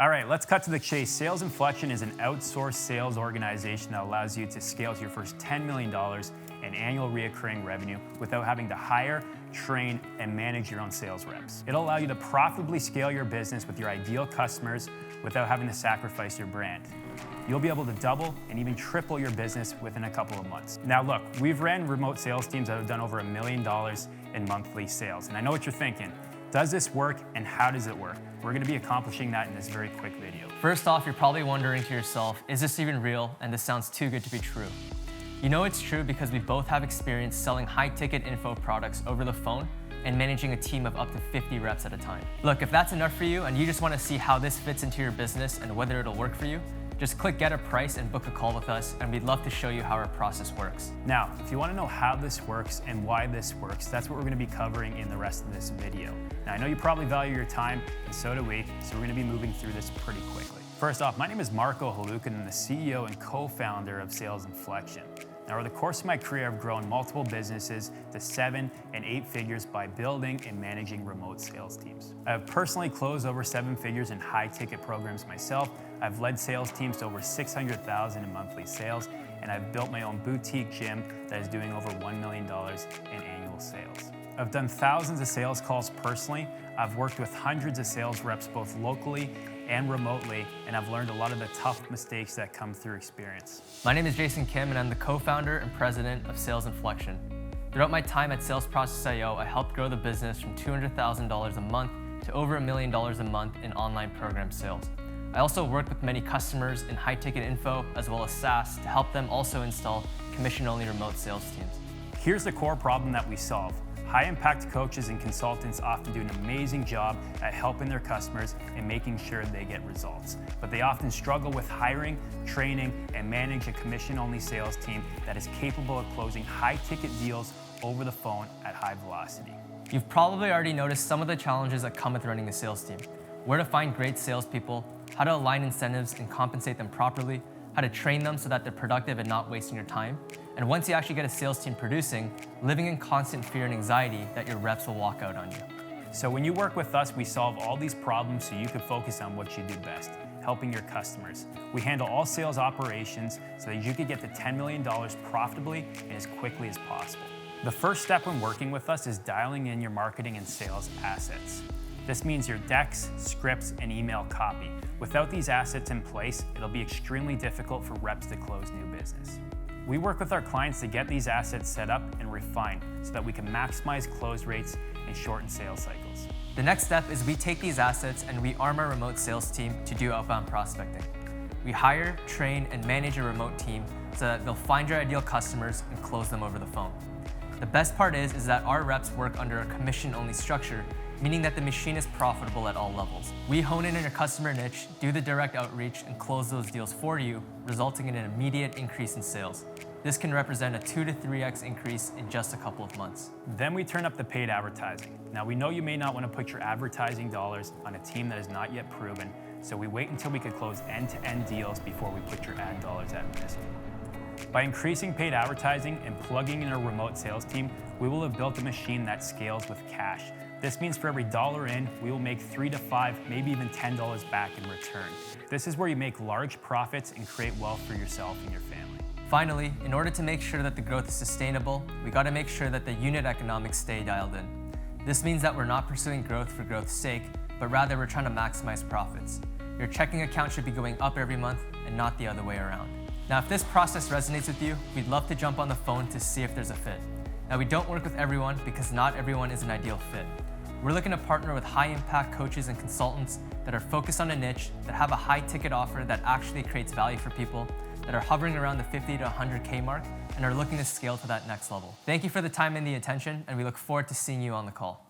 All right, let's cut to the chase. Sales Inflection is an outsourced sales organization that allows you to scale to your first $10 million in annual recurring revenue without having to hire, train, and manage your own sales reps. It'll allow you to profitably scale your business with your ideal customers without having to sacrifice your brand. You'll be able to double and even triple your business within a couple of months. Now look, we've ran remote sales teams that have done over $1 million in monthly sales. And I know what you're thinking. Does this work and how does it work? We're gonna be accomplishing that in this very quick video. First off, you're probably wondering to yourself, is this even real? And this sounds too good to be true. You know it's true because we both have experience selling high-ticket info products over the phone and managing a team of up to 50 reps at a time. Look, if that's enough for you and you just wanna see how this fits into your business and whether it'll work for you, just click get a price and book a call with us, and we'd love to show you how our process works. Now, if you want to know how this works and why this works, that's what we're going to be covering in the rest of this video. Now, I know you probably value your time, and so do we, so we're going to be moving through this pretty quickly. First off, my name is Marco Haluka, and I'm the CEO and co-founder of Sales Inflection. Now, over the course of my career, I've grown multiple businesses to 7 and 8 figures by building and managing remote sales teams. I've personally closed over 7 figures in high-ticket programs myself. I've led sales teams to over $600,000 in monthly sales, and I've built my own boutique gym that is doing over $1 million in annual sales. I've done thousands of sales calls personally. I've worked with hundreds of sales reps both locally and remotely, and I've learned a lot of the tough mistakes that come through experience. My name is Jason Kim, and I'm the co-founder and president of Sales Inflection. Throughout my time at Sales Process.io, I helped grow the business from $200,000 a month to over $1 million a month in online program sales. I also worked with many customers in high-ticket info as well as SaaS to help them also install commission-only remote sales teams. Here's the core problem that we solve. High-impact coaches and consultants often do an amazing job at helping their customers and making sure they get results. But they often struggle with hiring, training, and managing a commission-only sales team that is capable of closing high-ticket deals over the phone at high velocity. You've probably already noticed some of the challenges that come with running a sales team. Where to find great salespeople, how to align incentives and compensate them properly, how to train them so that they're productive and not wasting your time. And once you actually get a sales team producing, living in constant fear and anxiety that your reps will walk out on you. So when you work with us, we solve all these problems so you can focus on what you do best, helping your customers. We handle all sales operations so that you can get to $10 million profitably and as quickly as possible. The first step when working with us is dialing in your marketing and sales assets. This means your decks, scripts, and email copy. Without these assets in place, it'll be extremely difficult for reps to close new business. We work with our clients to get these assets set up and refined so that we can maximize close rates and shorten sales cycles. The next step is we take these assets and we arm our remote sales team to do outbound prospecting. We hire, train, and manage a remote team so that they'll find your ideal customers and close them over the phone. The best part is that our reps work under a commission-only structure, meaning that the machine is profitable at all levels. We hone in on your customer niche, do the direct outreach, and close those deals for you, resulting in an immediate increase in sales. This can represent a 2 to 3x increase in just a couple of months. Then we turn up the paid advertising. Now we know you may not want to put your advertising dollars on a team that is not yet proven, so we wait until we can close end-to-end deals before we put your ad dollars at risk. By increasing paid advertising and plugging in a remote sales team, we will have built a machine that scales with cash. This means for every dollar in, we will make $3 to $5, maybe even $10 back in return. This is where you make large profits and create wealth for yourself and your family. Finally, in order to make sure that the growth is sustainable, we got to make sure that the unit economics stay dialed in. This means that we're not pursuing growth for growth's sake, but rather we're trying to maximize profits. Your checking account should be going up every month and not the other way around. Now, if this process resonates with you, we'd love to jump on the phone to see if there's a fit. Now, we don't work with everyone because not everyone is an ideal fit. We're looking to partner with high-impact coaches and consultants that are focused on a niche, that have a high-ticket offer that actually creates value for people, that are hovering around the 50 to 100K mark, and are looking to scale to that next level. Thank you for the time and the attention, and we look forward to seeing you on the call.